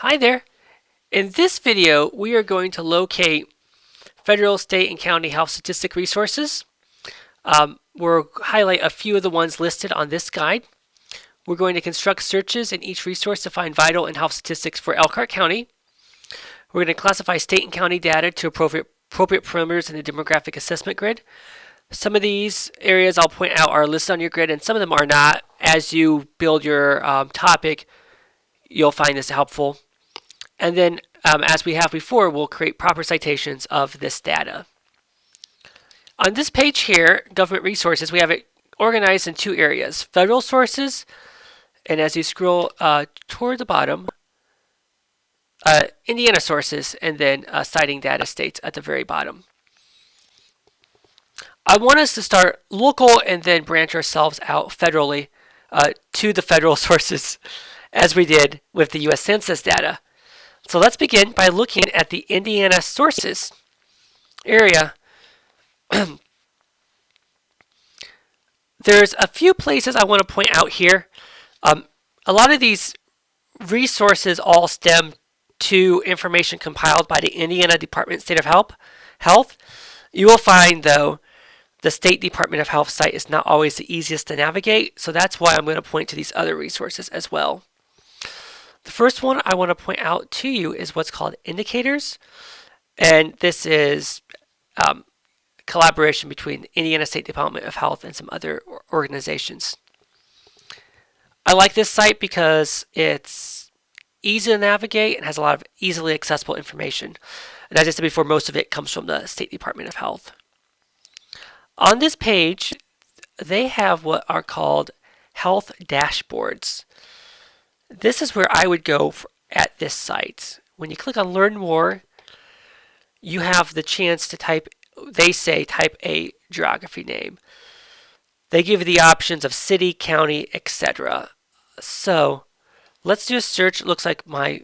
Hi there. In this video, we are going to locate federal, state, and county health statistic resources. We'll highlight a few of the ones listed on this guide. We're going to construct searches in each resource to find vital and health statistics for Elkhart County. We're going to classify state and county data to appropriate parameters in the demographic assessment grid. Some of these areas I'll point out are listed on your grid, and some of them are not. As you build your topic, you'll find this helpful. And then, as we have before, we'll create proper citations of this data. On this page here, government resources, we have it organized in two areas: federal sources, and as you scroll toward the bottom, Indiana sources, and then citing data states at the very bottom. I want us to start local and then branch ourselves out federally to the federal sources, as we did with the U.S. Census data. So let's begin by looking at the Indiana sources area. There's a few places I want to point out here. A lot of these resources all stem to information compiled by the Indiana Department of State of Health. You will find, though, the State Department of Health site is not always the easiest to navigate, so that's why I'm going to point to these other resources as well. The first one I want to point out to you is what's called indicators, and this is collaboration between the Indiana State Department of Health and some other organizations. I like this site because it's easy to navigate and has a lot of easily accessible information. And as I said before, most of it comes from the State Department of Health. On this page, they have what are called health dashboards. This is where I would go at this site. When you click on Learn More, you have the chance to type a geography name. They give you the options of city, county, etc. So let's do a search. It looks like my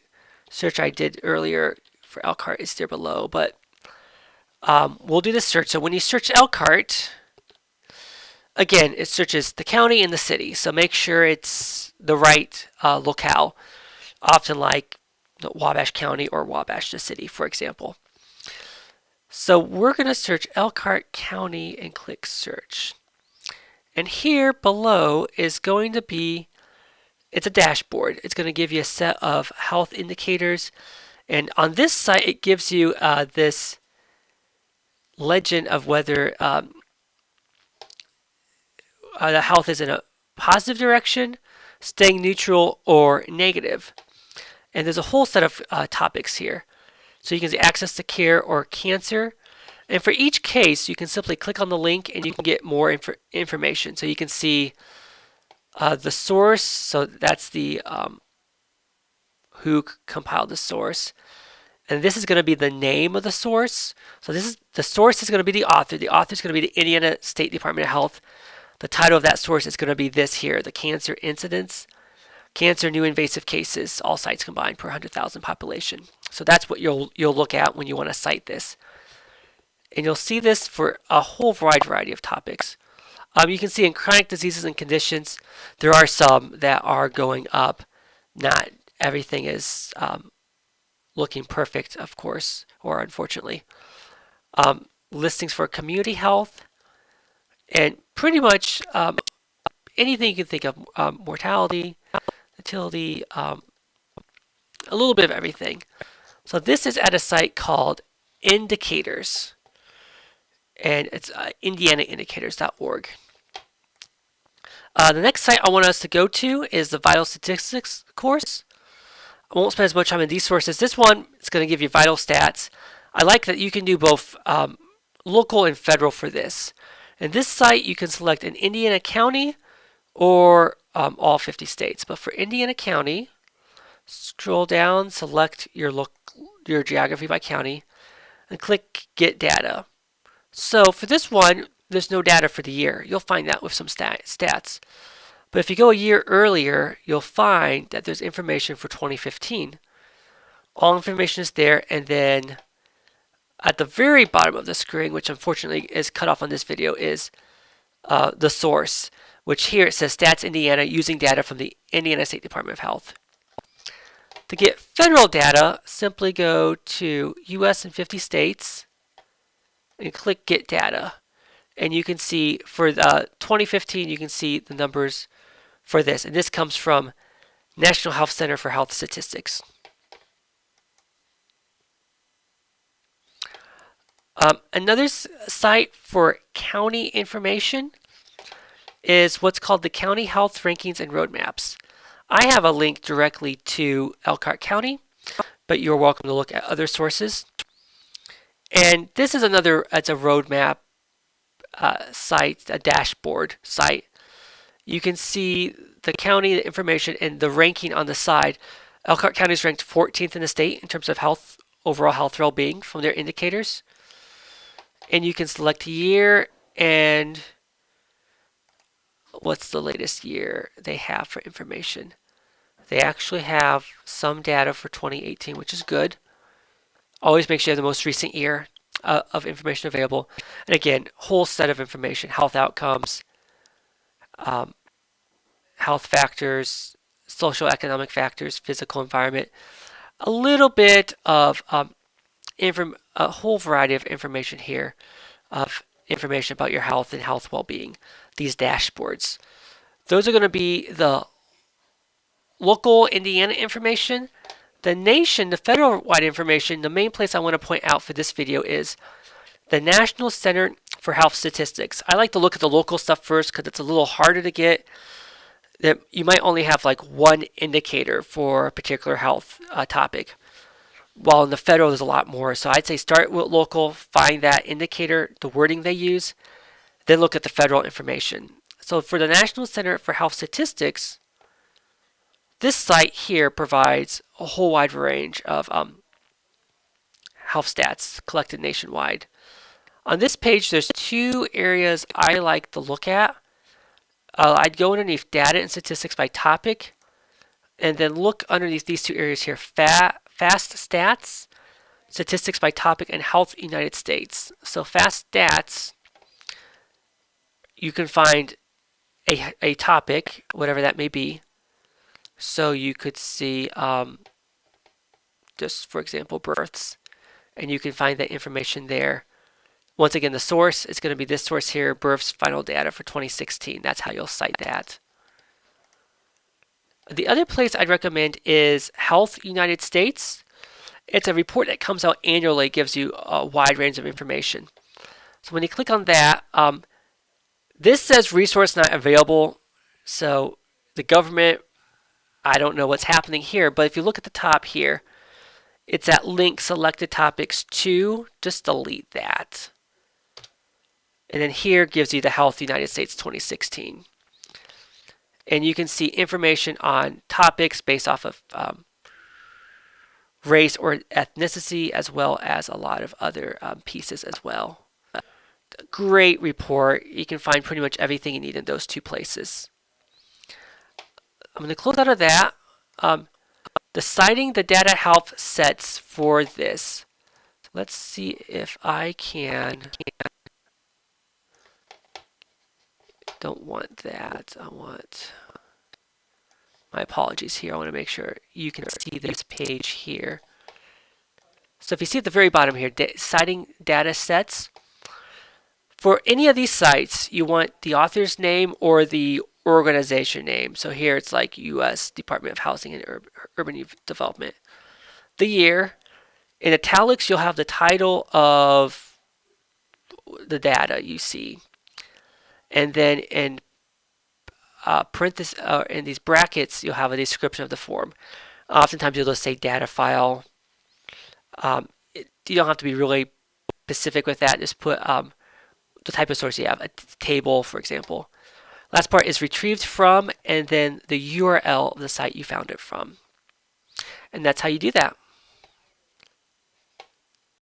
search I did earlier for Elkhart is there below, but we'll do this search. So when you search Elkhart, again, it searches the county and the city. So make sure it's the right locale, often like Wabash County or Wabash the city, for example. So we're going to search Elkhart County and click search. And here below is going to be, it's a dashboard. It's going to give you a set of health indicators. And on this site, it gives you this legend of whether the health is in a positive direction, staying neutral, or negative. And there's a whole set of topics here. So you can see access to care or cancer. And for each case, you can simply click on the link and you can get more information. So you can see the source. So that's the who compiled the source. And this is going to be the name of the source. So the source is going to be the author. The author is going to be the Indiana State Department of Health. The title of that source is going to be this here, the cancer incidence. Cancer new invasive cases, all sites combined per 100,000 population. So that's what you'll look at when you want to cite this. And you'll see this for a whole variety of topics. You can see in chronic diseases and conditions, there are some that are going up. Not everything is looking perfect, of course, or unfortunately. Listings for community health, and pretty much anything you can think of, mortality, fertility, a little bit of everything. So this is at a site called Indicators, and it's indianaindicators.org. The next site I want us to go to is the Vital Statistics course. I won't spend as much time on these sources. This one is going to give you vital stats. I like that you can do both local and federal for this. In this site, you can select an Indiana county or all 50 states. But for Indiana County, scroll down, select your geography by county, and click Get Data. So for this one, there's no data for the year. You'll find that with some stats. But if you go a year earlier, you'll find that there's information for 2015. All information is there, and then at the very bottom of the screen, which unfortunately is cut off on this video, is the source, which here it says Stats Indiana using data from the Indiana State Department of Health. To get federal data, simply go to US and 50 states and click Get Data. And you can see for 2015, you can see the numbers for this. And this comes from National Health Center for Health Statistics. Another site for county information is what's called the County Health Rankings and Roadmaps. I have a link directly to Elkhart County, but you're welcome to look at other sources. And this is it's a roadmap site, a dashboard site. You can see the county information and the ranking on the side. Elkhart County is ranked 14th in the state in terms of health, overall health well-being from their indicators. And you can select year and what's the latest year they have for information. They actually have some data for 2018, which is good. Always make sure you have the most recent year of information available. And again, whole set of information, health outcomes, health factors, social economic factors, physical environment, a little bit of a whole variety of information here of information about your health and health well-being, these dashboards. Those are going to be the local Indiana information. The nation, the federal-wide information, the main place I want to point out for this video is the National Center for Health Statistics. I like to look at the local stuff first because it's a little harder to get. You might only have like one indicator for a particular health topic, while in the federal there's a lot more. So I'd say start with local, find that indicator, the wording they use, then look at the federal information. So for the National Center for Health Statistics, this site here provides a whole wide range of health stats collected nationwide. On this page, there's two areas I like to look at. I'd go underneath data and statistics by topic, and then look underneath these two areas here, fast stats, statistics by topic, and health United States. So fast stats, you can find a topic, whatever that may be. So you could see, just for example, births, and you can find that information there. Once again, the source is going to be this source here, births final data for 2016. That's how you'll cite that. The other place I'd recommend is Health United States. It's a report that comes out annually, gives you a wide range of information. So when you click on that, this says resource not available. So the government, I don't know what's happening here, but if you look at the top here, it's that link selected topics to, just delete that. And then here gives you the Health United States 2016. And you can see information on topics based off of race or ethnicity, as well as a lot of other pieces as well. Great report. You can find pretty much everything you need in those two places. I'm going to close out of that. Deciding the data health sets for this. Let's see if I can. Don't want that. I want. My apologies here. I want to make sure you can see this page here. So if you see at the very bottom here, citing data sets. For any of these sites, you want the author's name or the organization name. So here it's like U.S. Department of Housing and Urban Development. The year. In italics, you'll have the title of the data you see. And then in parentheses, in these brackets, you'll have a description of the form. Oftentimes, you'll just say data file. You don't have to be really specific with that. Just put the type of source you have, a table, for example. Last part is retrieved from, and then the URL of the site you found it from. And that's how you do that.